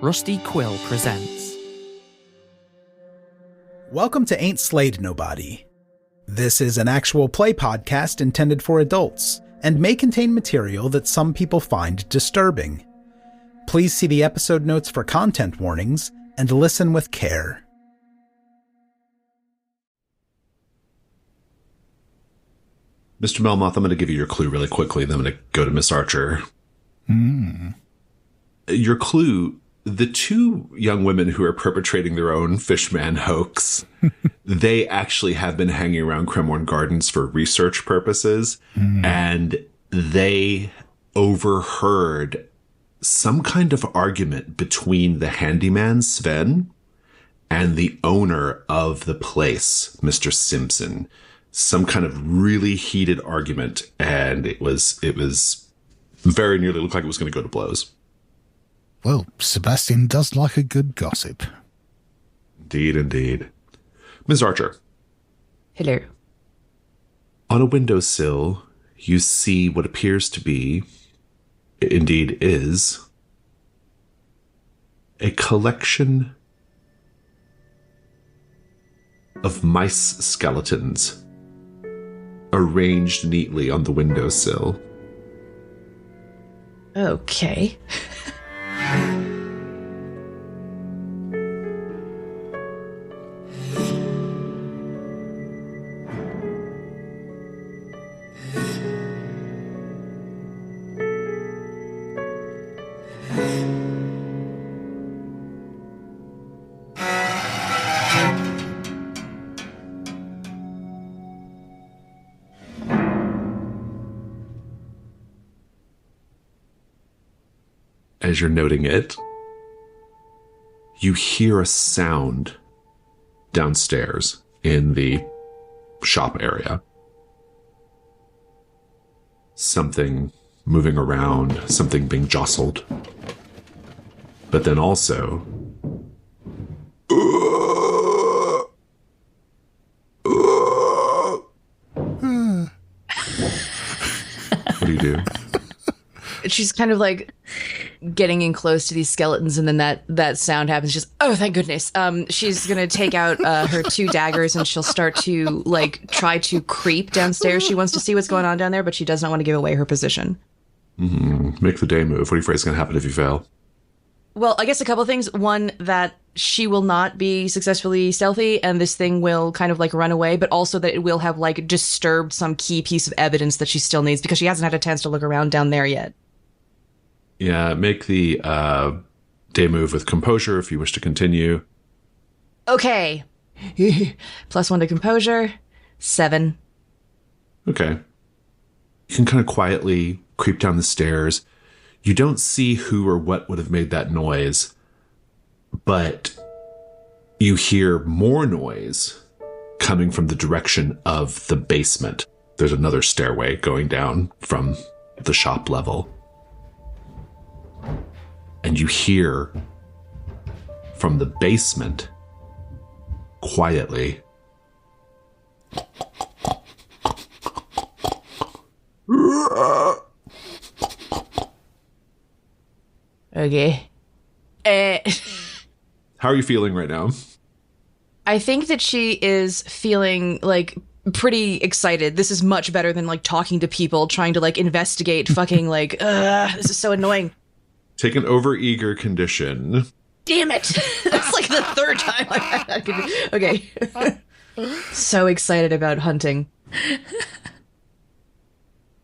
Rusty Quill presents. Welcome to Ain't Slayed Nobody. This is an actual play podcast intended for adults, and may contain material that some people find disturbing. Please see the episode notes for content warnings, and listen with care. Mr. Melmoth, I'm going to give you your clue really quickly, then I'm going to go to Miss Archer. Your clue, the two young women who are perpetrating their own Fishman hoax, they actually have been hanging around Cremorne Gardens for research purposes, and they overheard some kind of argument between the handyman, Sven, and the owner of the place, Mr. Simpson. Some kind of really heated argument, and it was very nearly looked like it was going to go to blows. Well, Sebastian does like a good gossip. Indeed, indeed. Ms. Archer. Hello. On a windowsill, you see what appears to be, indeed is, a collection of mice skeletons arranged neatly on the windowsill. Okay. As you're noting it, you hear a sound downstairs in the shop area. Something moving around, something being jostled. But then also, what do you do? She's kind of like getting in close to these skeletons, and then that sound happens. Just, oh, thank goodness. She's gonna take out her two daggers, and she'll start to like try to creep downstairs. She wants to see what's going on down there, but she does not want to give away her position. Make the day move. What are you afraid is going to happen if you fail? Well, I guess a couple things. One, that she will not be successfully stealthy, and this thing will kind of like run away, but also that it will have like disturbed some key piece of evidence that she still needs, because she hasn't had a chance to look around down there yet. Yeah, make the day move with composure if you wish to continue. Okay. +1 to composure. 7. Okay. You can kind of quietly creep down the stairs. You don't see who or what would have made that noise, but you hear more noise coming from the direction of the basement. There's another stairway going down from the shop level. And you hear from the basement, quietly, Okay. How are you feeling right now? I think that she is feeling like pretty excited. This is much better than like talking to people, trying to like investigate fucking like, this is so annoying. Take an overeager condition. Damn it. That's like the third time I've had that condition. Okay. So excited about hunting.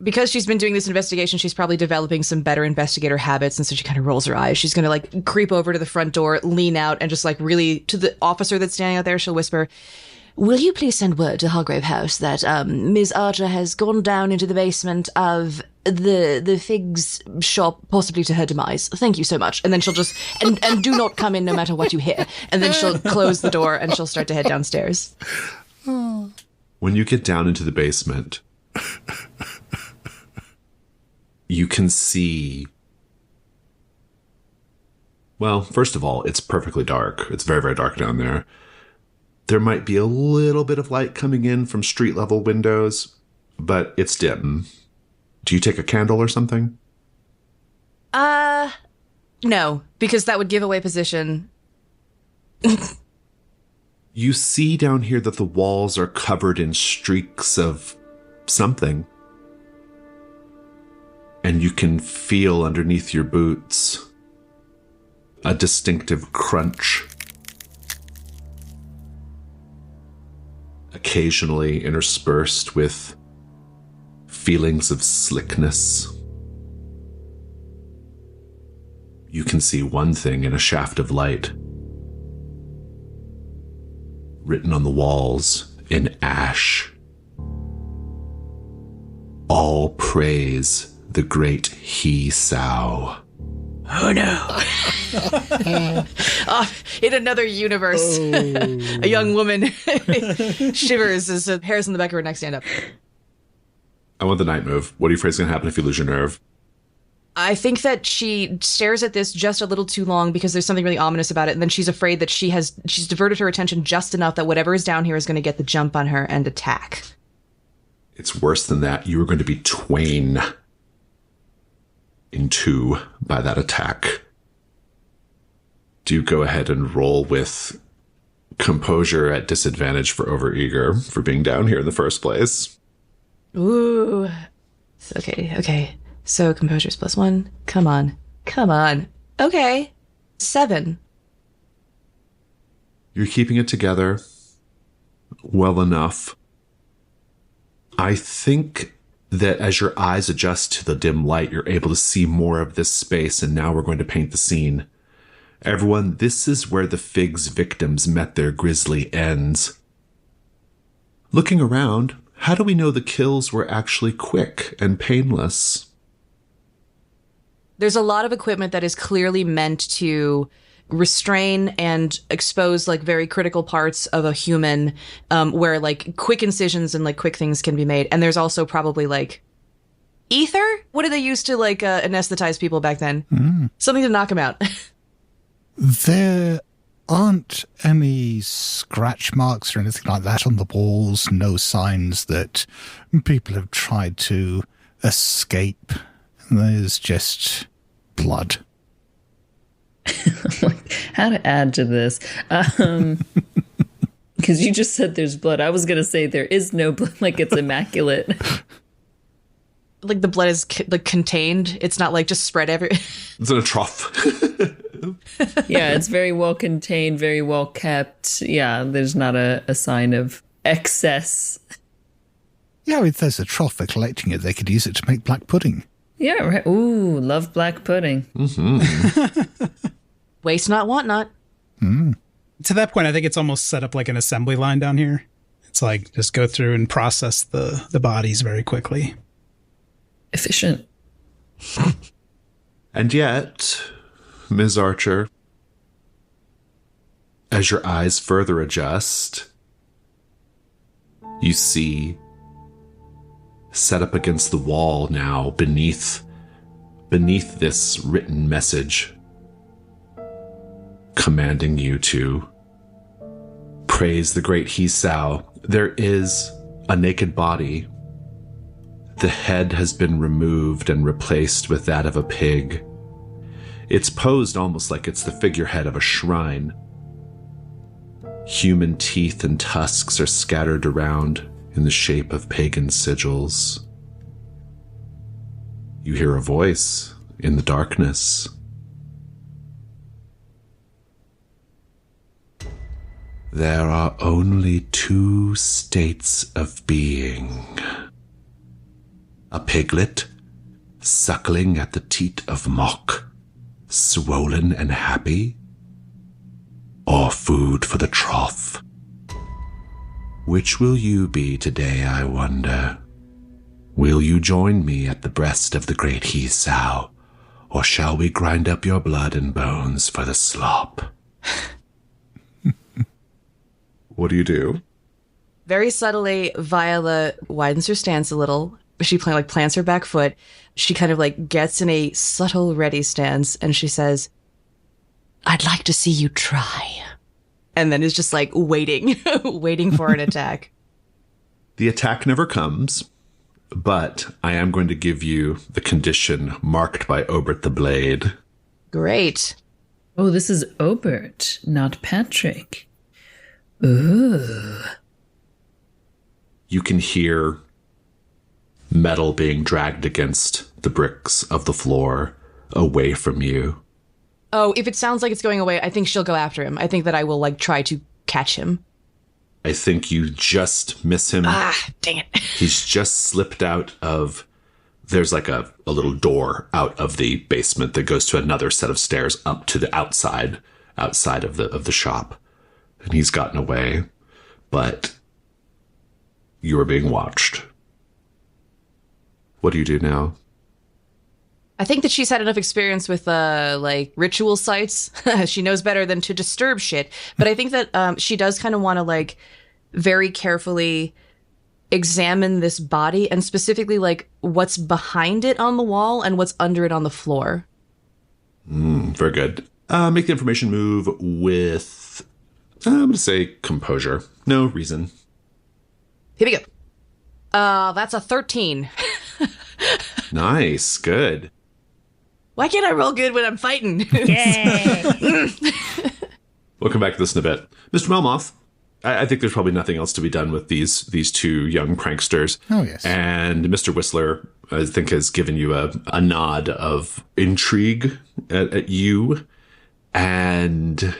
Because she's been doing this investigation, she's probably developing some better investigator habits, and so she kind of rolls her eyes. She's going to like creep over to the front door, lean out, and just like really, to the officer that's standing out there, she'll whisper, "Will you please send word to Hargrave House that Ms. Archer has gone down into the basement of the Figg's shop, possibly to her demise. Thank you so much." And then she'll just, and do not come in no matter what you hear. And then she'll close the door and she'll start to head downstairs. When you get down into the basement, you can see, well, first of all, it's perfectly dark. It's very, very dark down there. There might be a little bit of light coming in from street level windows, but it's dim. Do you take a candle or something? No, because that would give away position. You see down here that the walls are covered in streaks of something. And you can feel underneath your boots a distinctive crunch. Occasionally interspersed with feelings of slickness. You can see one thing in a shaft of light. Written on the walls in ash. All praise the great He-Sow. Oh no. In another universe, a young woman shivers as the hairs on the back of her neck stand up. I want the night move. What are you afraid is going to happen if you lose your nerve? I think that she stares at this just a little too long because there's something really ominous about it, and then she's afraid that she's diverted her attention just enough that whatever is down here is going to get the jump on her and attack. It's worse than that. You are going to be twain in two by that attack. Do go ahead and roll with composure at disadvantage for overeager for being down here in the first place. Ooh. Okay. So composure's +1. Come on. Okay. 7. You're keeping it together well enough. I think that as your eyes adjust to the dim light, you're able to see more of this space, and now we're going to paint the scene. Everyone, this is where the Figg's victims met their grisly ends. Looking around, how do we know the kills were actually quick and painless? There's a lot of equipment that is clearly meant to restrain and expose like very critical parts of a human, where like quick incisions and like quick things can be made. And there's also probably like ether. What did they use to like anesthetize people back then? Something to knock them out. There aren't any scratch marks or anything like that on the walls. No signs that people have tried to escape. There's just blood. How to add to this? Because you just said there's blood. I was going to say there is no blood, like it's immaculate. Like the blood is like contained. It's not like just spread everywhere. It's in a trough. Yeah, it's very well contained, very well kept. Yeah, there's not a sign of excess. Yeah, if there's a trough for collecting it, they could use it to make black pudding. Yeah, right. Ooh, love black pudding. Mm-hmm. Waste not, want not. To that point, I think it's almost set up like an assembly line down here. It's like just go through and process the bodies very quickly. Efficient. And yet, Ms. Archer, as your eyes further adjust, you see, set up against the wall now, beneath this written message, commanding you to praise the great He-Sow. There is a naked body. The head has been removed and replaced with that of a pig. It's posed almost like it's the figurehead of a shrine. Human teeth and tusks are scattered around in the shape of pagan sigils. You hear a voice in the darkness. There are only two states of being. A piglet, suckling at the teat of Mock, swollen and happy, or food for the trough. Which will you be today, I wonder? Will you join me at the breast of the great He-Sow, or shall we grind up your blood and bones for the slop? What do you do? Very subtly, Viola widens her stance a little. She plants her back foot. She kind of like gets in a subtle ready stance, and she says, "I'd like to see you try." And then is just like waiting for an attack. The attack never comes, but I am going to give you the condition marked by Obert the Blade. Great. Oh, this is Obert, not Patrick. Ooh. You can hear metal being dragged against the bricks of the floor away from you. Oh, if it sounds like it's going away, I think she'll go after him. I think that I will, try to catch him. I think you just miss him. Ah, dang it. He's just slipped out of... There's a little door out of the basement that goes to another set of stairs up to the outside of the shop. And he's gotten away. But you are being watched. What do you do now? I think that she's had enough experience with, ritual sites. She knows better than to disturb shit. But I think that she does kind of want to, very carefully examine this body and specifically, what's behind it on the wall and what's under it on the floor. Very good. Make the information move with, I'm going to say composure. No reason. Here we go. That's a 13. Nice. Good. Why can't I roll good when I'm fighting? Yay! We'll come back to this in a bit. Mr. Melmoth, I think there's probably nothing else to be done with these two young pranksters. Oh, yes. And Mr. Whistler, I think, has given you a nod of intrigue at you. And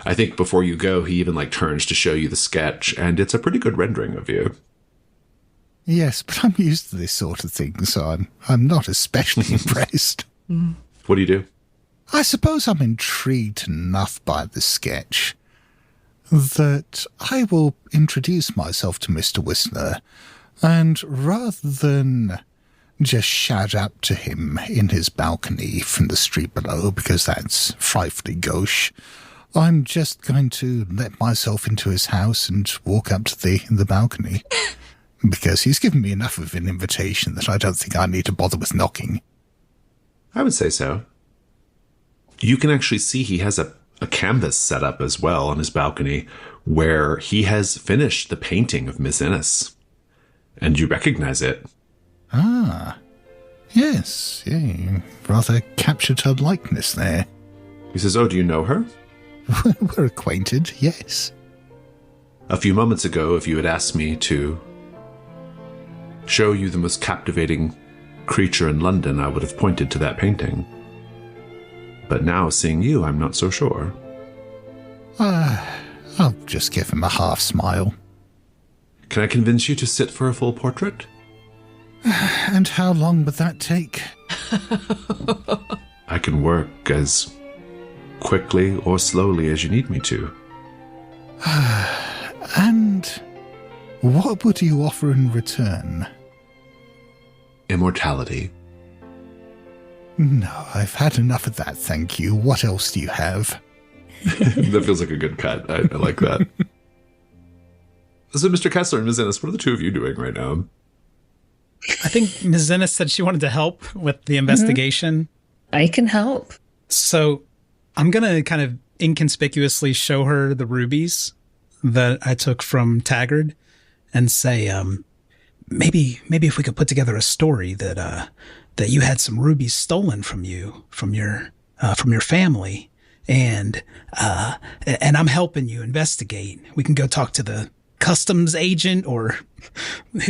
I think before you go, he even turns to show you the sketch, and it's a pretty good rendering of you. Yes, but I'm used to this sort of thing, so I'm not especially impressed. What do you do? I suppose I'm intrigued enough by the sketch that I will introduce myself to Mr. Whistler, and rather than just shout up to him in his balcony from the street below, because that's frightfully gauche, I'm just going to let myself into his house and walk up to the balcony. Because he's given me enough of an invitation that I don't think I need to bother with knocking. I would say so. You can actually see he has a canvas set up as well on his balcony where he has finished the painting of Miss Innes. And you recognize it. Ah, yes, yeah, you rather captured her likeness there. He says, "Oh, do you know her?" We're acquainted, yes. A few moments ago, if you had asked me to show you the most captivating creature in London, I would have pointed to that painting. But now, seeing you, I'm not so sure. I'll just give him a half smile. Can I convince you to sit for a full portrait? And how long would that take? I can work as quickly or slowly as you need me to. And what would you offer in return? Immortality. No, I've had enough of that, thank you. What else do you have? That feels like a good cut. I like that. So, Mr. Kessler and Ms. Innes, what are the two of you doing right now? I think Ms. Innes said she wanted to help with the investigation. I can help. So I'm going to kind of inconspicuously show her the rubies that I took from Taggart and say, maybe if we could put together a story that you had some rubies stolen from you, from your family, and I'm helping you investigate. We can go talk to the customs agent or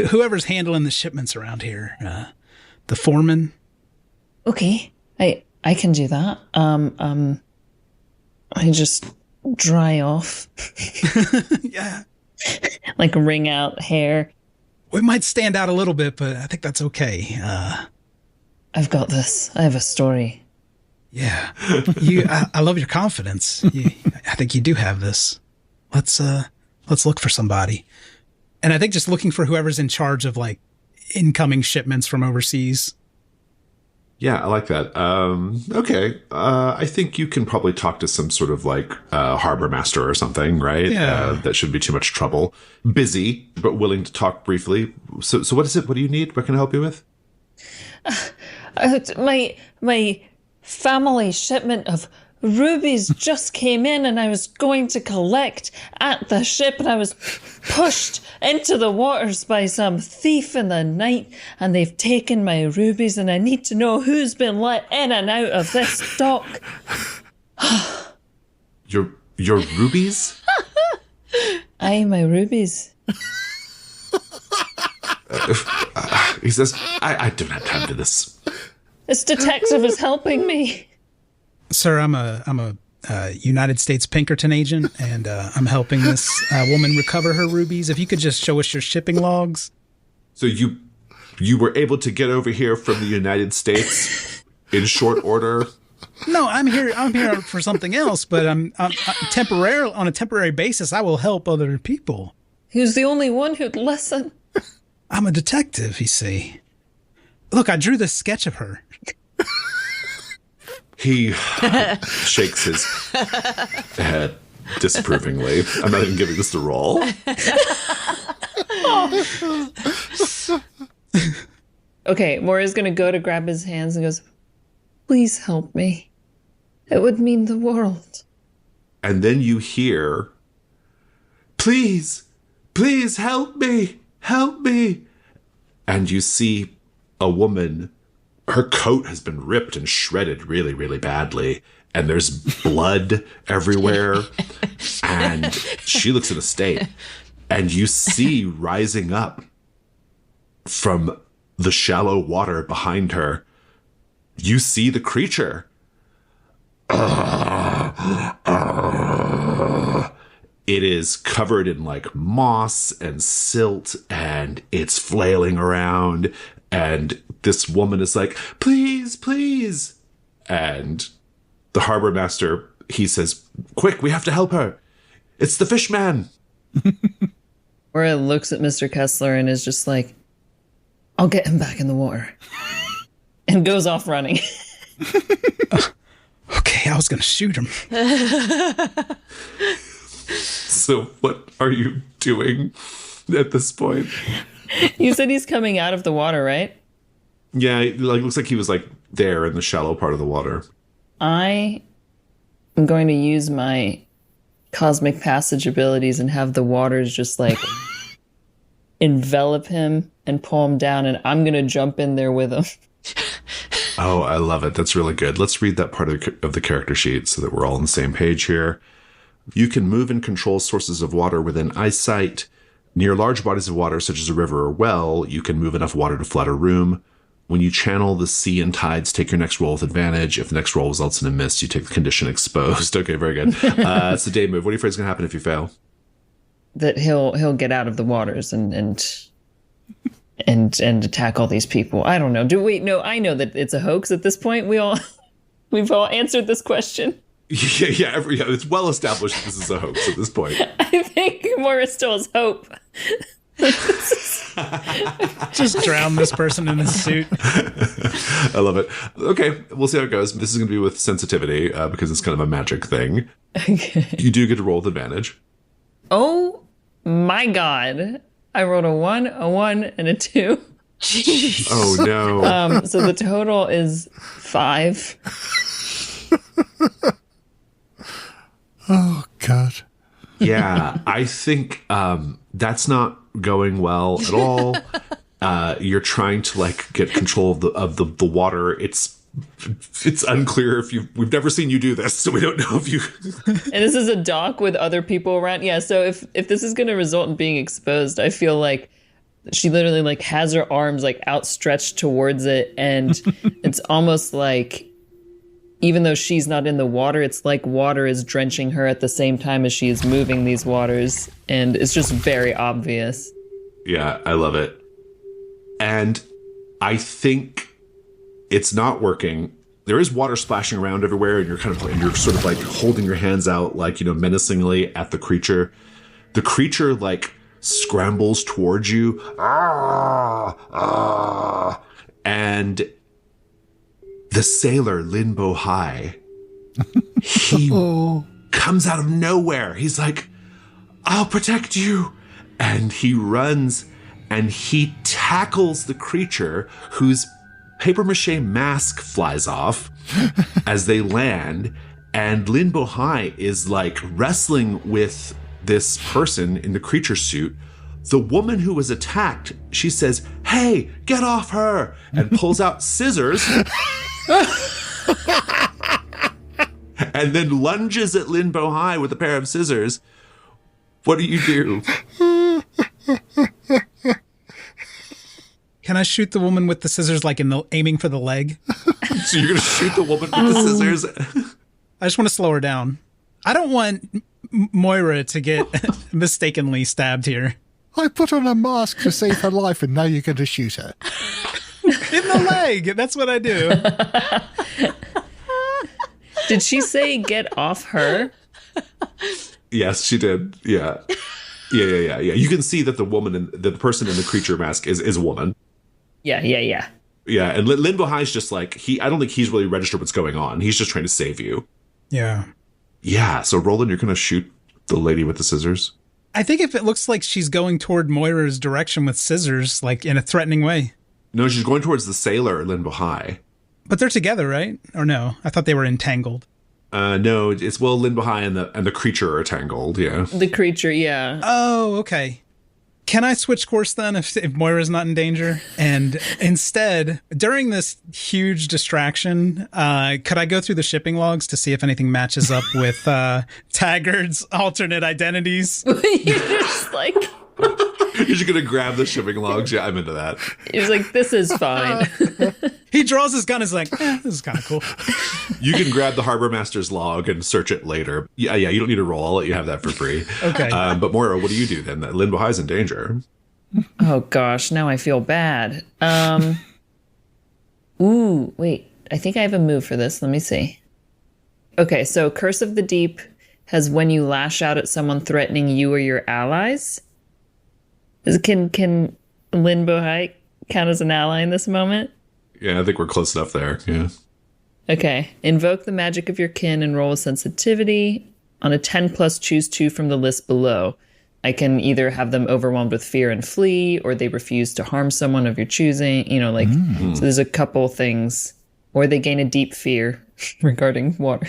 whoever's handling the shipments around here, the foreman. Okay, I can do that. I just dry off. Yeah. Like wring out hair. We might stand out a little bit, but I think that's okay. I've got this. I have a story. Yeah. I love your confidence. I think you do have this. Let's look for somebody. And I think just looking for whoever's in charge of like incoming shipments from overseas. Yeah, I like that. Okay. I think you can probably talk to some sort of like harbor master or something, right? Yeah. That shouldn't be too much trouble. Busy, but willing to talk briefly. So what is it? What do you need? What can I help you with? My family shipment of rubies just came in and I was going to collect at the ship, and I was pushed into the waters by some thief in the night, and they've taken my rubies, and I need to know who's been let in and out of this dock. Your rubies? Aye, my rubies. He says, I don't have time for this. This detective is helping me. Sir, I'm a United States Pinkerton agent, and I'm helping this woman recover her rubies. If you could just show us your shipping logs. So you were able to get over here from the United States in short order? No, I'm here for something else, but I'm on a temporary basis. I will help other people. He was the only one who'd listen. I'm a detective, you see. Look, I drew this sketch of her. He shakes his head disapprovingly. I'm not even giving this a roll. Okay, Moyra's gonna go to grab his hands and goes, please help me. It would mean the world. And then you hear, please help me. And you see a woman. Her coat has been ripped and shredded really, really badly. And there's blood everywhere. And she looks in a state. And you see rising up from the shallow water behind her, you see the creature. It is covered in like moss and silt, and it's flailing around. And this woman is like, please. And the harbor master, he says, quick, we have to help her. It's the fish man. Moyra looks at Mr. Kessler and is just like, I'll get him back in the water. And goes off running. Okay, I was going to shoot him. So what are you doing at this point? You said he's coming out of the water, right? Yeah, it looks like he was like there in the shallow part of the water. I am going to use my cosmic passage abilities and have the waters just like envelop him and pull him down, and I'm going to jump in there with him. Oh, I love it. That's really good. Let's read that part of the character sheet so that we're all on the same page here. You can move and control sources of water within eyesight. Near large bodies of water, such as a river or well, you can move enough water to flood a room. When you channel the sea and tides, take your next roll with advantage. If the next roll results in a miss, you take the condition exposed. Okay, very good. It's the day move. What are you afraid is going to happen if you fail? That he'll get out of the waters and attack all these people. I don't know. No, I know that it's a hoax at this point. We've all answered this question. Yeah, it's well established this is a hoax at this point. I think Moyra still has hope. Just drown this person in his suit. I love it. Okay, we'll see how it goes. This is going to be with sensitivity because it's kind of a magic thing. Okay. You do get to roll with advantage. Oh my god. I rolled a 1, and a 2. Jeez. Oh no. So the total is 5. Oh, God. Yeah, I think that's not going well at all. You're trying to like get control of the water. It's unclear if we've never seen you do this, so we don't know if you. And this is a dock with other people around. Yeah, so if this is going to result in being exposed, I feel like she literally like has her arms like outstretched towards it, and it's almost like, even though she's not in the water, it's like water is drenching her at the same time as she is moving these waters. And it's just very obvious. Yeah, I love it. And I think it's not working. There is water splashing around everywhere, and you're sort of like holding your hands out, like, menacingly at the creature. The creature like scrambles towards you. And the sailor, Linbo High, he comes out of nowhere. He's like, I'll protect you. And he runs and he tackles the creature, whose papier-mâché mask flies off as they land. And Lin Bohai is like wrestling with this person in the creature suit. The woman who was attacked, she says, "Hey, get off her," and pulls out scissors and then lunges at Lin Bohai with a pair of scissors. What do you do? Can I shoot the woman with the scissors, like aiming for the leg? So you're going to shoot the woman with the scissors? I just want to slow her down. I don't want Moyra to get mistakenly stabbed here. I put on a mask to save her life, and now you're going to shoot her. In the leg. That's what I do. Did she say get off her? Yes, she did. Yeah. Yeah. You can see that the person in the creature mask is a woman. Yeah. Yeah, and Lin Bohai's just like, I don't think he's really registered what's going on. He's just trying to save you. Yeah. Yeah, so Roland, you're going to shoot the lady with the scissors? I think if it looks like she's going toward Moira's direction with scissors, like in a threatening way. No, she's going towards the sailor, Lin Bohai. But they're together, right? Or no? I thought they were entangled. No, it's Lin Bohai and the creature are tangled, yeah. The creature, yeah. Oh, okay. Can I switch course then if Moira's not in danger? And instead, during this huge distraction, could I go through the shipping logs to see if anything matches up with Taggard's alternate identities? You're just like... You're just going to grab the shipping logs? Yeah, I'm into that. He's like, this is fine. He draws his gun and is like, this is kind of cool. You can grab the Harbor Master's log and search it later. Yeah, you don't need to roll. I'll let you have that for free. Okay. But Moyra, what do you do then? Lin Bohai's in danger. Oh, gosh. Now I feel bad. Ooh, wait. I think I have a move for this. Let me see. Okay, so Curse of the Deep has when you lash out at someone threatening you or your allies. Can Lin Bohai count as an ally in this moment? Yeah, I think we're close enough there. Yeah. Okay. Invoke the magic of your kin and roll a sensitivity. On a 10+, choose 2 from the list below. I can either have them overwhelmed with fear and flee, or they refuse to harm someone of your choosing. So there's a couple things. Or they gain a deep fear regarding water.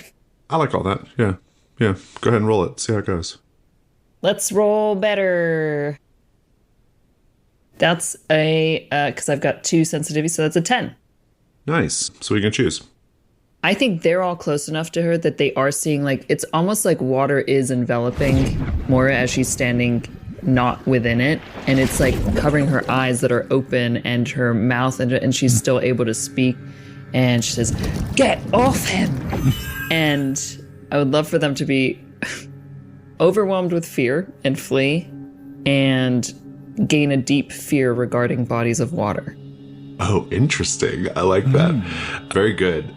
I like all that. Yeah. Go ahead and roll it. See how it goes. Let's roll better. That's because I've got 2 sensitivity, so that's a 10. Nice. So we can choose. I think they're all close enough to her that they are seeing, like, it's almost like water is enveloping Moyra as she's standing not within it. And it's like covering her eyes that are open and her mouth, and she's still able to speak. And she says, "Get off him." And I would love for them to be overwhelmed with fear and flee and gain a deep fear regarding bodies of water. Oh, interesting. I like that. Very good.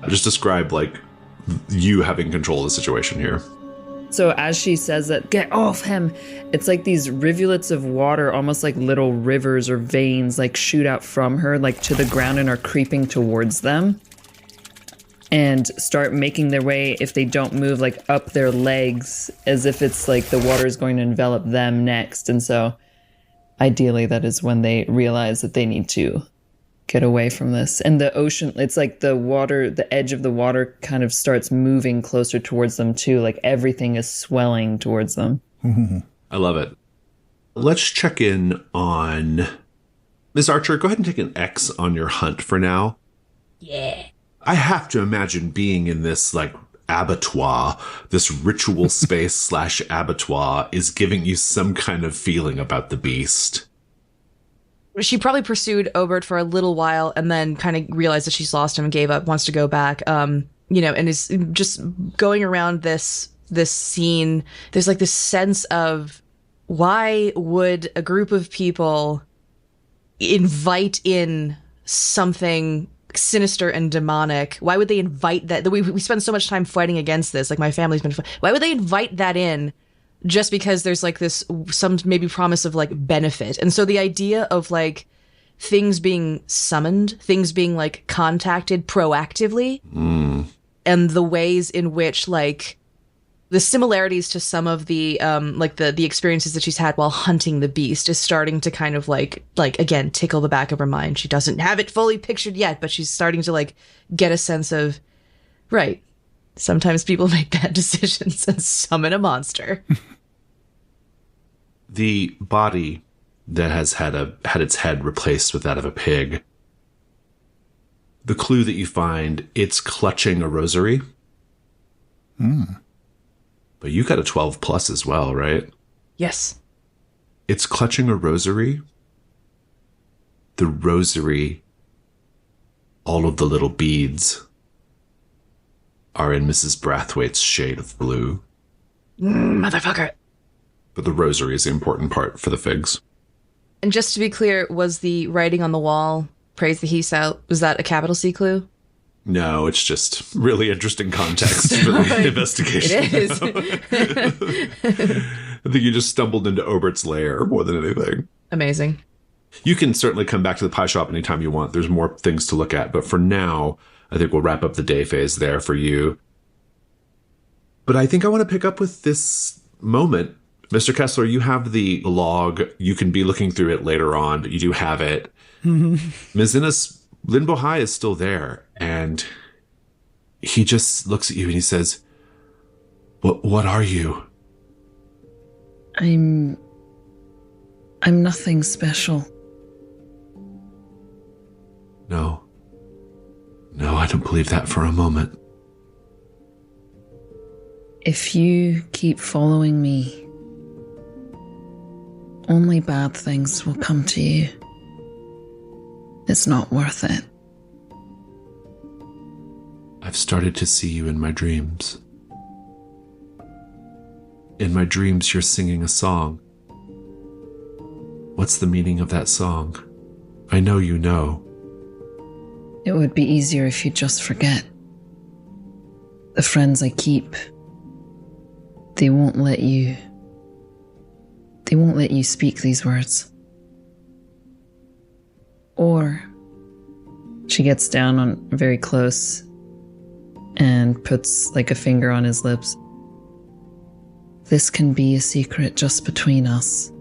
Just describe, like, you having control of the situation here. So as she says that, "Get off him," it's like these rivulets of water, almost like little rivers or veins, like shoot out from her, like to the ground, and are creeping towards them. And start making their way, if they don't move, like up their legs, as if it's like the water is going to envelop them next. And so ideally that is when they realize that they need to get away from this. And the ocean, it's like the water, the edge of the water kind of starts moving closer towards them too. Like everything is swelling towards them. I love it. Let's check in on Ms. Archer. Go ahead and take an X on your hunt for now. Yeah. I have to imagine being in this, like, abattoir, this ritual space / abattoir is giving you some kind of feeling about the beast. She probably pursued Obert for a little while and then kind of realized that she's lost him and gave up, wants to go back, and is just going around this scene. There's like this sense of, why would a group of people invite in something sinister and demonic? Why would they invite that? We spend so much time fighting against this. Like, my family's been. Why would they invite that in just because there's like this some maybe promise of like benefit? And so the idea of like things being summoned, things being like contacted proactively, and the ways in which like the similarities to some of the like the experiences that she's had while hunting the beast is starting to kind of like again tickle the back of her mind. She doesn't have it fully pictured yet, but she's starting to like get a sense of Right. Sometimes people make bad decisions and summon a monster. The body that has had its head replaced with that of a pig. The clue that you find, it's clutching a rosary. But you got a 12 plus as well, right? Yes. It's clutching a rosary. The rosary, all of the little beads are in Mrs. Brathwaite's shade of blue. Motherfucker. But the rosary is the important part for the figs. And just to be clear, was the writing on the wall, praise the he's out, was that a capital C clue? No, it's just really interesting context for the investigation. It is. I think you just stumbled into Obert's lair more than anything. Amazing. You can certainly come back to the pie shop anytime you want. There's more things to look at. But for now, I think we'll wrap up the day phase there for you. But I think I want to pick up with this moment. Mr. Kessler, you have the log. You can be looking through it later on, but you do have it. Ms. Innes, Lynn Bohai is still there. And he just looks at you and he says, What are you? I'm nothing special. No, I don't believe that for a moment. If you keep following me, only bad things will come to you. It's not worth it. I've started to see you in my dreams. In my dreams, you're singing a song. What's the meaning of that song? I know you know. It would be easier if you just forget. The friends I keep, they won't let you speak these words. Or she gets down on very close and puts like a finger on his lips. This can be a secret just between us.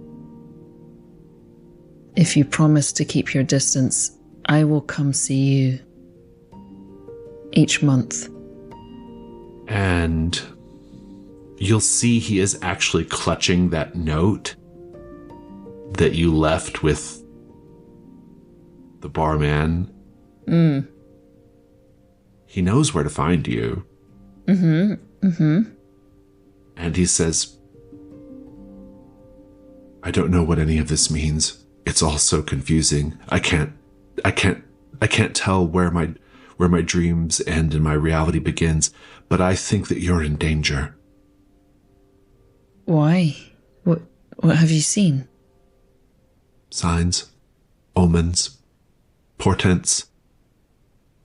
If you promise to keep your distance, I will come see you each month. And you'll see he is actually clutching that note that you left with the barman. He knows where to find you. And he says, I don't know what any of this means. It's all so confusing. I can't tell where my dreams end and my reality begins, but I think that you're in danger. Why? What have you seen? Signs, omens, portents.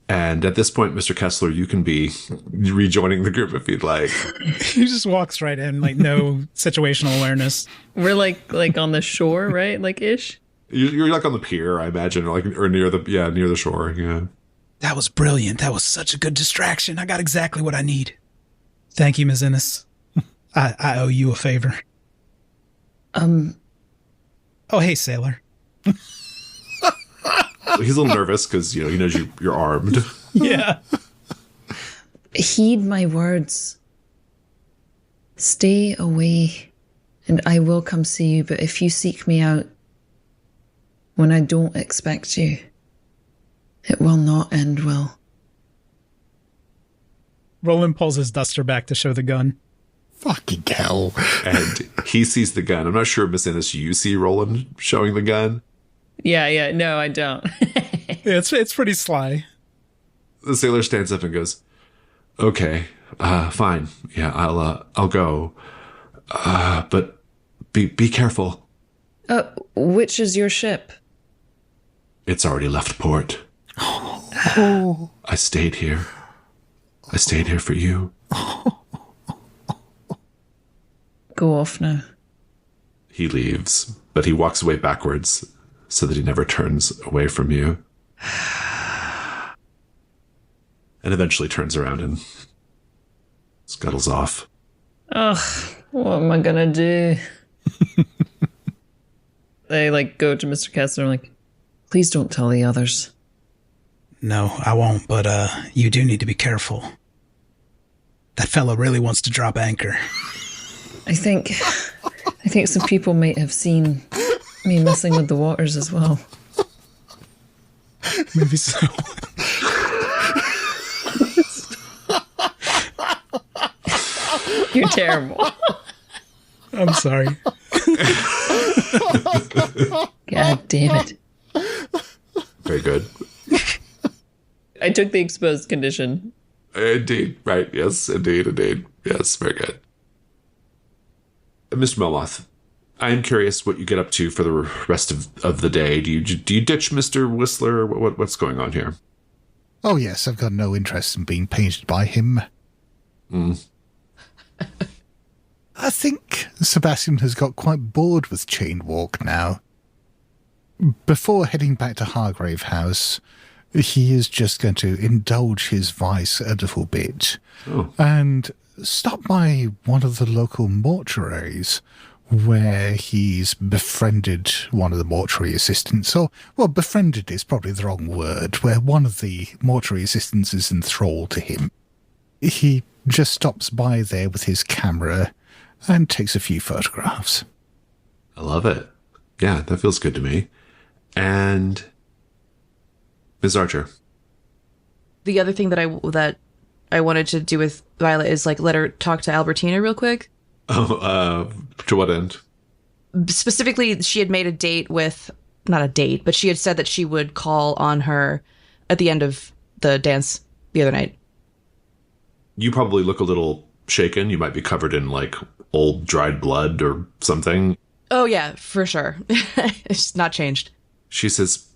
And at this point, Mr. Kessler, you can be rejoining the group if you'd like. He just walks right in, like no situational awareness. We're like on the shore, right? Like ish. You're like on the pier, I imagine, or near the shore. Yeah. That was brilliant. That was such a good distraction. I got exactly what I need. Thank you, Ms. Innes. I owe you a favor. Oh, hey, sailor. He's a little nervous because he knows you're armed. Yeah. Heed my words. Stay away, and I will come see you. But if you seek me out when I don't expect you, it will not end well. Roland pulls his duster back to show the gun. Fucking hell. And he sees the gun. I'm not sure, Miss Innes, you see Roland showing the gun? Yeah. No, I don't. Yeah, it's pretty sly. The sailor stands up and goes, "Okay, fine. Yeah, I'll go. But be careful. Which is your ship? It's already left port. I stayed here. I stayed here for you." Go off now. He leaves, but he walks away backwards so that he never turns away from you. And eventually turns around and scuttles off. Ugh, what am I gonna do? They go to Mr. Kessler and please don't tell the others. No, I won't, but you do need to be careful. That fellow really wants to drop anchor. I think some people might have seen me messing with the waters as well. Maybe so. You're terrible. I'm sorry. God damn it. Very good. I took the exposed condition. Indeed. Right. Yes, indeed. Yes, very good. Mr. Melmoth, I am curious what you get up to for the rest of the day. Do you ditch Mr. Whistler? What's going on here? Oh, yes, I've got no interest in being painted by him. I think Sebastian has got quite bored with Chain Walk now. Before heading back to Hargrave House, he is just going to indulge his vice a little bit and stop by one of the local mortuaries where he's befriended one of the mortuary assistants. Or, well, befriended is probably the wrong word, where one of the mortuary assistants is enthralled to him. He just stops by there with his camera and takes a few photographs. I love it. Yeah, that feels good to me. And Ms. Archer. The other thing that I wanted to do with Viola is like let her talk to Albertina real quick. Oh, to what end? Specifically, she had made a date with, not a date, but she had said that she would call on her at the end of the dance the other night. You probably look a little shaken. You might be covered in like old dried blood or something. Oh yeah, for sure. It's not changed. She says,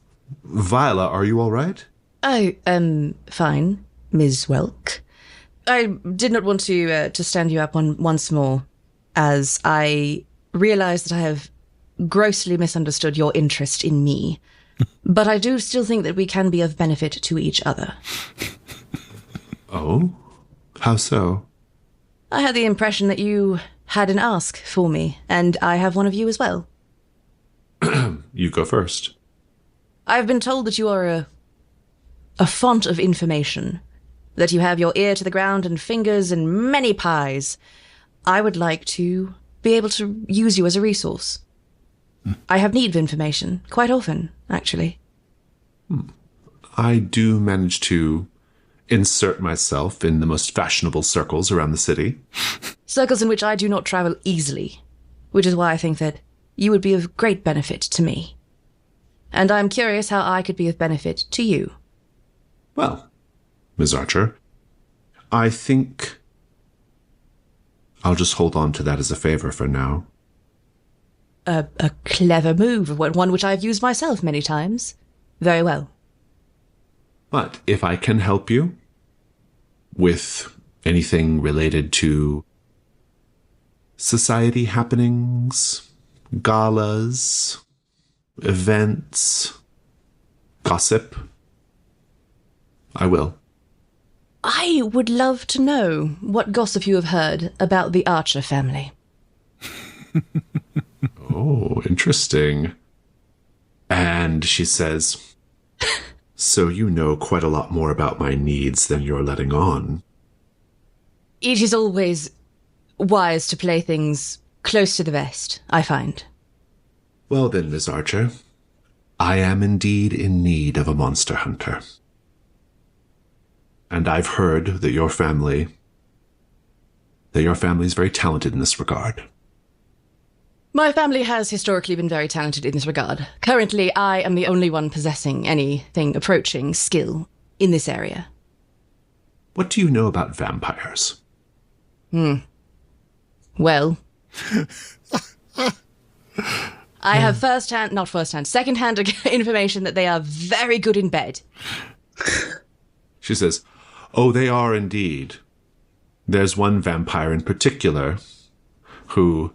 Viola, are you all right? I am fine, Ms. Welk. I did not want to stand you up once more, as I realize that I have grossly misunderstood your interest in me. But I do still think that we can be of benefit to each other. Oh? How so? I had the impression that you had an ask for me, and I have one of you as well. You go first. I've been told that you are a font of information, that you have your ear to the ground and fingers and many pies. I would like to be able to use you as a resource. I have need of information, quite often, actually. I do manage to insert myself in the most fashionable circles around the city. Circles in which I do not travel easily, which is why I think that you would be of great benefit to me. And I'm curious how I could be of benefit to you. Well, Ms. Archer, I think I'll just hold on to that as a favor for now. A clever move, one which I've used myself many times. Very well. But if I can help you with anything related to society happenings, galas, events, gossip, I will. I would love to know what gossip you have heard about the Archer family. Oh, interesting. And she says, so you know quite a lot more about my needs than you're letting on. It is always wise to play things close to the vest, I find. Well then, Miss Archer, I am indeed in need of a monster hunter. And I've heard that your family is very talented in this regard. My family has historically been very talented in this regard. Currently, I am the only one possessing anything approaching skill in this area. What do you know about vampires? Well, I have second-hand information that they are very good in bed. She says, oh, they are indeed. There's one vampire in particular who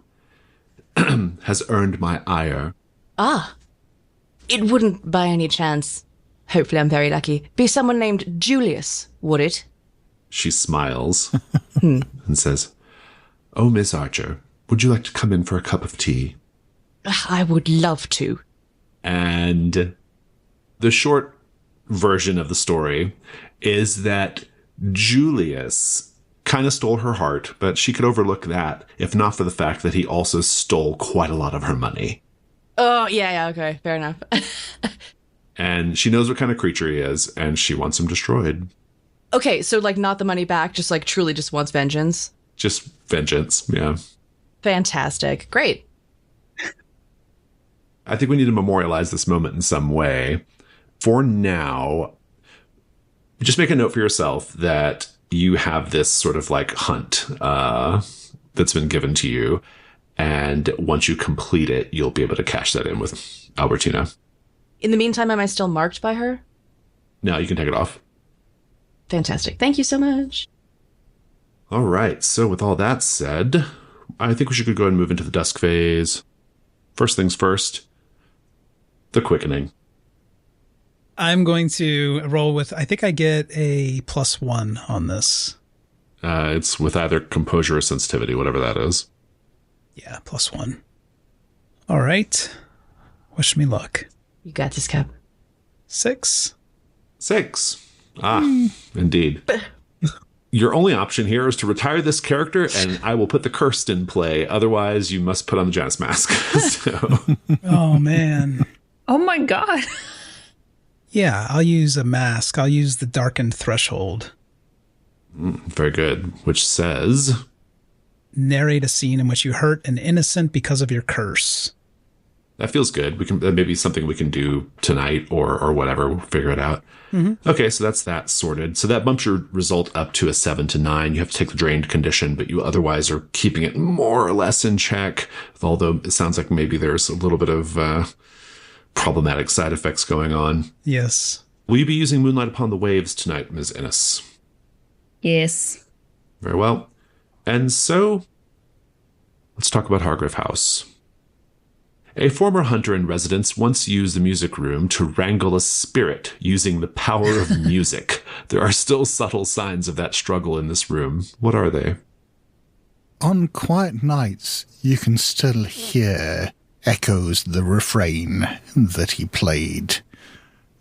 has earned my ire. Ah. It wouldn't by any chance, hopefully I'm very lucky, be someone named Julius, would it? She smiles and says, oh, Miss Archer, would you like to come in for a cup of tea? I would love to. And the short version of the story is that Julius kind of stole her heart, but she could overlook that if not for the fact that he also stole quite a lot of her money. Oh, yeah, okay, fair enough. And she knows what kind of creature he is, and she wants him destroyed. Okay, so, like, not the money back, just, like, truly just wants vengeance? Just vengeance, yeah. Fantastic. Great. I think we need to memorialize this moment in some way. For now, just make a note for yourself that you have this sort of, like, hunt that's been given to you. And once you complete it, you'll be able to cash that in with Albertina. In the meantime, am I still marked by her? No, you can take it off. Fantastic. Thank you so much. All right. So with all that said, I think we should go ahead and move into the dusk phase. First things first, the quickening. I'm going to roll with, I think I get a +1 on this. It's with either composure or sensitivity, whatever that is. Yeah, +1. All right. Wish me luck. You got this, Cupp. 6. 6. Indeed. Your only option here is to retire this character, and I will put the cursed in play. Otherwise, you must put on the Janus mask. So. Oh, man. Oh, my God. Yeah, I'll use a mask. I'll use the darkened threshold. Very good. Which says... narrate a scene in which you hurt an innocent because of your curse. That feels good. That may be something we can do tonight or whatever. We'll figure it out. Mm-hmm. Okay, so that's that sorted. So that bumps your result up to a 7 to 9. You have to take the drained condition, but you otherwise are keeping it more or less in check. Although it sounds like maybe there's a little bit of problematic side effects going on. Yes. Will you be using Moonlight Upon the Waves tonight, Ms. Innes? Yes. Very well. And so, let's talk about Hargrave House. A former hunter in residence once used the music room to wrangle a spirit using the power of music. There are still subtle signs of that struggle in this room. What are they? On quiet nights, you can still hear echoes of the refrain that he played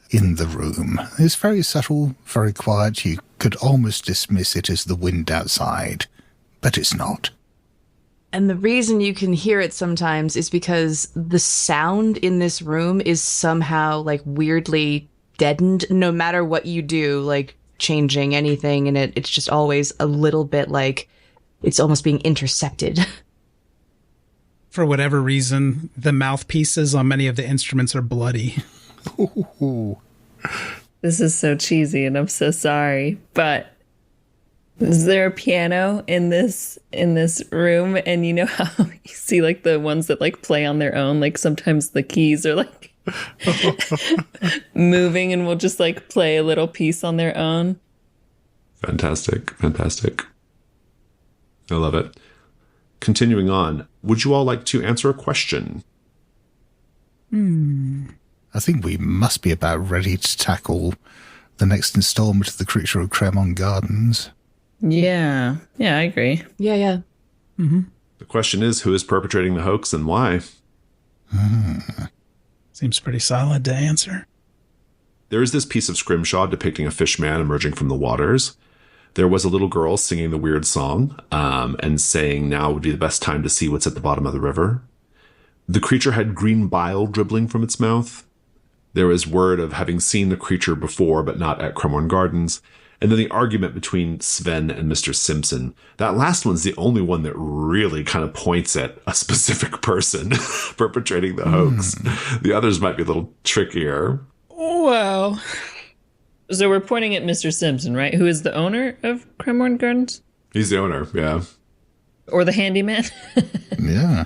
in the room. It's very subtle, very quiet. You could almost dismiss it as the wind outside, but it's not. And the reason you can hear it sometimes is because the sound in this room is somehow, like, weirdly deadened, no matter what you do, like, changing anything in it. It's just always a little bit like it's almost being intercepted. For whatever reason, the mouthpieces on many of the instruments are bloody. This is so cheesy, and I'm so sorry, but is there a piano in this room? And you know how you see, like, the ones that, like, play on their own? Like, sometimes the keys are, like, moving and will just, like, play a little piece on their own. Fantastic. I love it. Continuing on, would you all like to answer a question? I think we must be about ready to tackle the next installment of the Creature of Cremon Gardens. Yeah, I agree. Yeah. Mm-hmm. The question is, who is perpetrating the hoax and why? Seems pretty solid to answer. There is this piece of scrimshaw depicting a fish man emerging from the waters. There was a little girl singing the weird song and saying now would be the best time to see what's at the bottom of the river. The creature had green bile dribbling from its mouth. There was word of having seen the creature before, but not at Cremorne Gardens. And then the argument between Sven and Mr. Simpson. That last one's the only one that really kind of points at a specific person perpetrating the hoax. The others might be a little trickier. Well, so we're pointing at Mr. Simpson, right? Who is the owner of Cremorne Gardens? He's the owner, yeah. Or the handyman? Yeah.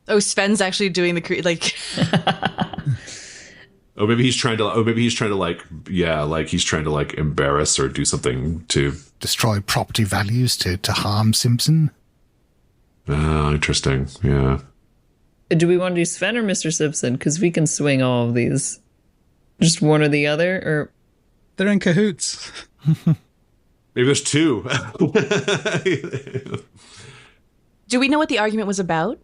Oh, Sven's actually doing the like. Maybe he's trying to embarrass or do something to destroy property values to harm Simpson. Oh, interesting. Yeah. Do we want to do Sven or Mr. Simpson? Because we can swing all of these. Just one or the other, or they're in cahoots. Maybe there's two. Do we know what the argument was about?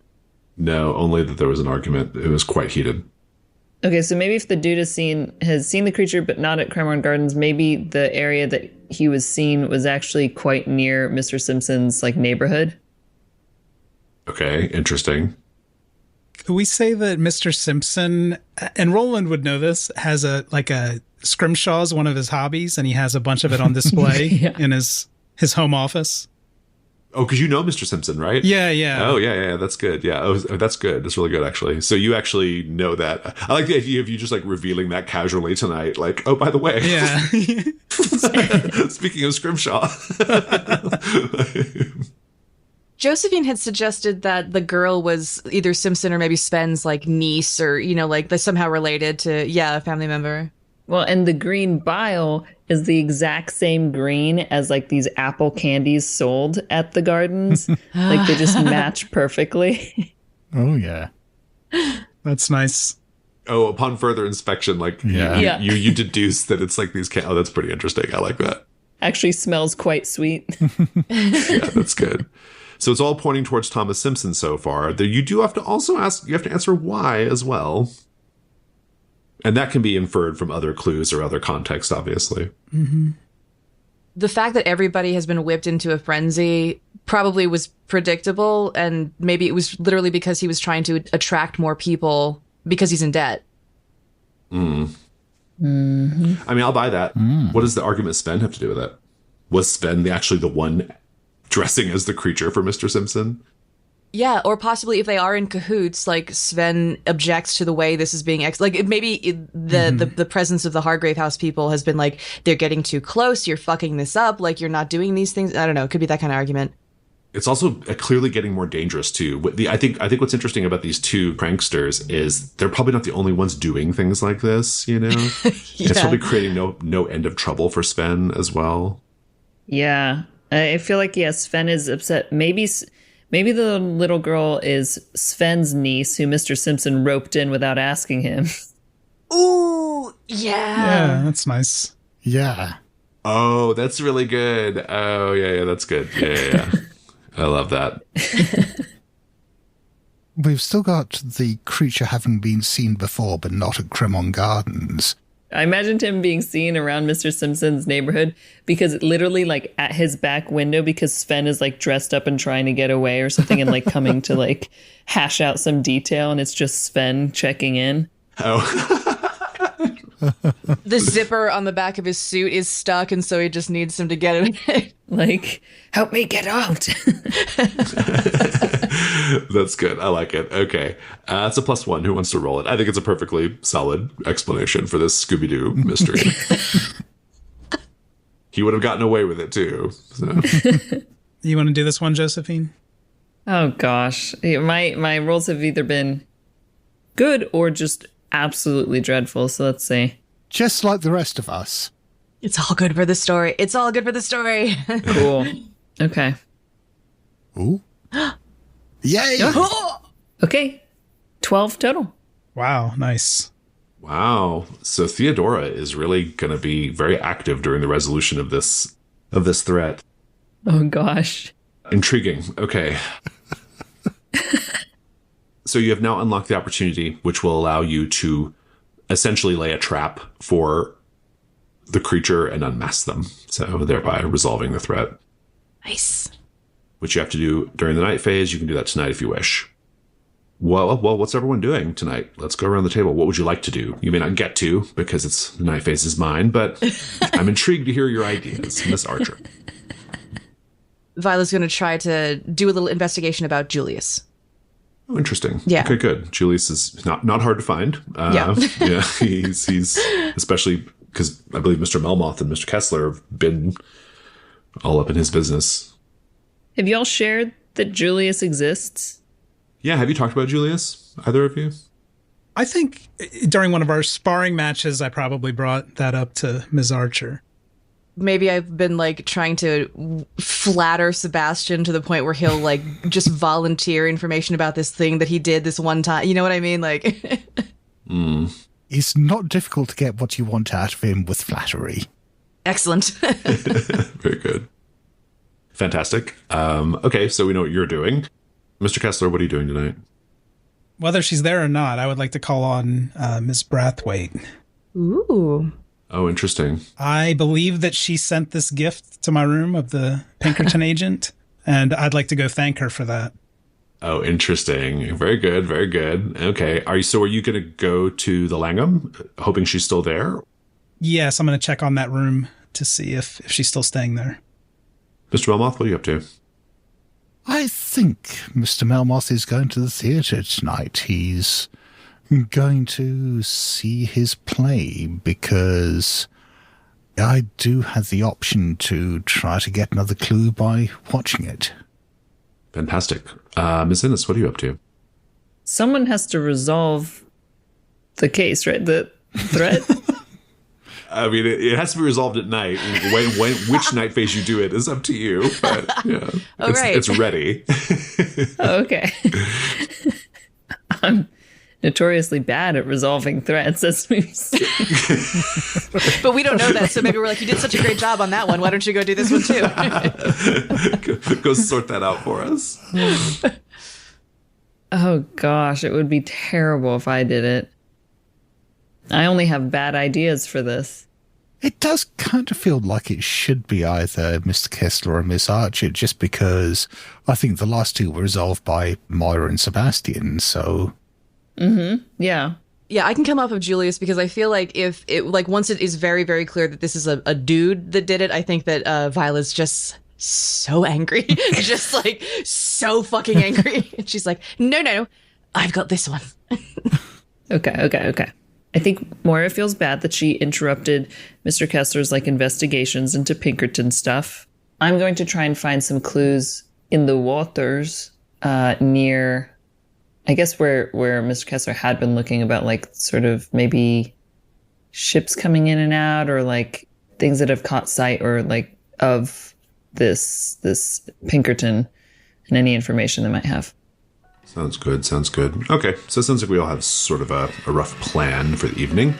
No, only that there was an argument. It was quite heated. Okay, so maybe if the dude has seen the creature, but not at Cremorne Gardens, maybe the area that he was seen was actually quite near Mr. Simpson's like neighborhood. Okay, interesting. We say that Mr. Simpson, and Roland would know this, has a scrimshaw is one of his hobbies, and he has a bunch of it on display in his home office. Oh, because you know Mr. Simpson, right? Yeah. Oh, yeah. That's good. Yeah. Oh, that's good. That's really good, actually. So you actually know that. I like the idea of you just like revealing that casually tonight. Like, oh, by the way. Yeah. Speaking of Scrimshaw. Josephine had suggested that the girl was either Simpson or maybe Sven's like niece or, like they're somehow related to, a family member. Well, and the green bile is the exact same green as like these apple candies sold at the gardens. Like they just match perfectly. Oh, yeah. That's nice. Oh, upon further inspection, like you deduce that it's like these. Oh, that's pretty interesting. I like that. Actually smells quite sweet. Yeah, that's good. So it's all pointing towards Thomas Simpson so far. You do have to also you have to answer why as well. And that can be inferred from other clues or other context, obviously. Mm-hmm. The fact that everybody has been whipped into a frenzy probably was predictable, and maybe it was literally because he was trying to attract more people because he's in debt. Mm-hmm. I mean, I'll buy that. What does the argument Sven have to do with it? Was Sven actually the one dressing as the creature for Mr. Simpson? Yeah, or possibly if they are in cahoots, like Sven objects to the way this is being the presence of the Hargrave House people has been like, they're getting too close, you're fucking this up, like you're not doing these things. I don't know, it could be that kind of argument. It's also clearly getting more dangerous too. I think what's interesting about these two pranksters is they're probably not the only ones doing things like this, It's probably creating no end of trouble for Sven as well. Yeah, I feel like Sven is upset. Maybe the little girl is Sven's niece, who Mr. Simpson roped in without asking him. Ooh, yeah. Yeah, that's nice. Yeah. Oh, that's really good. Oh, yeah, that's good. Yeah. I love that. We've still got the creature having been seen before, but not at Cremorne Gardens. I imagined him being seen around Mr. Simpson's neighborhood because literally like at his back window, because Sven is like dressed up and trying to get away or something and like coming to like hash out some detail, and it's just Sven checking in. Oh. The zipper on the back of his suit is stuck, and so he just needs him to get it. Like, help me get out. That's good. I like it. Okay. It's a +1. Who wants to roll it? I think it's a perfectly solid explanation for this Scooby-Doo mystery. He would have gotten away with it, too. So. You want to do this one, Josephine? Oh, gosh. My rolls have either been good or just absolutely dreadful. So let's see. Just like the rest of us. It's all good for the story. It's all good for the story. Cool. Okay. Ooh. Yay! Okay. 12 total. Wow, nice. Wow. So Theodora is really going to be very active during the resolution of this threat. Oh, gosh. Intriguing. Okay. So you have now unlocked the opportunity, which will allow you to essentially lay a trap for the creature and unmask them. So thereby resolving the threat. Nice. Which you have to do during the night phase. You can do that tonight if you wish. Well, what's everyone doing tonight? Let's go around the table. What would you like to do? You may not get to, because the night phase is mine, but I'm intrigued to hear your ideas, Miss Archer. Viola's going to try to do a little investigation about Julius. Oh, interesting. Yeah. Okay, good. Julius is not hard to find. Yeah. Yeah, he's especially because I believe Mr. Melmoth and Mr. Kessler have been all up in his business. Have y'all shared that Julius exists? Yeah, have you talked about Julius? Either of you? I think during one of our sparring matches, I probably brought that up to Ms. Archer. Maybe I've been like trying to flatter Sebastian to the point where he'll like just volunteer information about this thing that he did this one time. You know what I mean? Like, It's not difficult to get what you want out of him with flattery. Excellent. Very good. Fantastic. Okay, so we know what you're doing. Mr. Kessler, what are you doing tonight? Whether she's there or not, I would like to call on Miss Brathwaite. Ooh. Oh, interesting. I believe that she sent this gift to my room of the Pinkerton agent, and I'd like to go thank her for that. Oh, interesting. Very good. Very good. Okay. Are you going to go to the Langham, hoping she's still there? Yes, I'm going to check on that room to see if she's still staying there. Mr. Melmoth, what are you up to? I think Mr. Melmoth is going to the theatre tonight. He's going to see his play because I do have the option to try to get another clue by watching it. Fantastic. Ms. Innes, what are you up to? Someone has to resolve the case, right? The threat? I mean, it has to be resolved at night. Which night phase you do it is up to you. But yeah, it's ready. Oh, okay. I'm notoriously bad at resolving threats, as we've seen. But we don't know that, so maybe we're like, you did such a great job on that one. Why don't you go do this one too? Go sort that out for us. Oh gosh, it would be terrible if I did it. I only have bad ideas for this. It does kind of feel like it should be either Mr. Kessler or Miss Archer, just because I think the last two were resolved by Moyra and Sebastian, so... Mm-hmm, yeah. Yeah, I can come off of Julius because I feel like if it, like, once it is very, very clear that this is a dude that did it, I think that Viola's just so angry. Just, like, so fucking angry. And she's like, no, I've got this one. Okay. I think Moyra feels bad that she interrupted Mr. Kessler's investigations into Pinkerton stuff. I'm going to try and find some clues in the waters near, I guess, where Mr. Kessler had been looking about sort of maybe ships coming in and out or things that have caught sight or of this Pinkerton and any information they might have. Sounds good. Okay, so it sounds like we all have sort of a rough plan for the evening.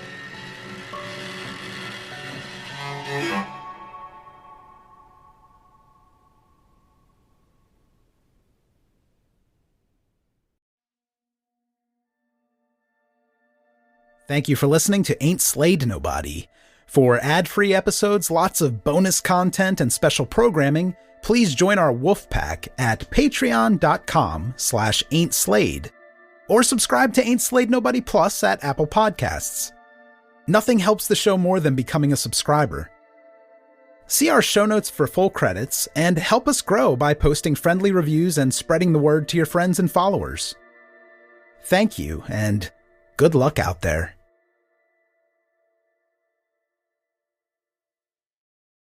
Thank you for listening to Ain't Slayed Nobody. For ad-free episodes, lots of bonus content, and special programming, please join our wolf pack at patreon.com/ain'tslayed, or subscribe to Ain't Slayed Nobody Plus at Apple Podcasts. Nothing helps the show more than becoming a subscriber. See our show notes for full credits, and help us grow by posting friendly reviews and spreading the word to your friends and followers. Thank you, and good luck out there.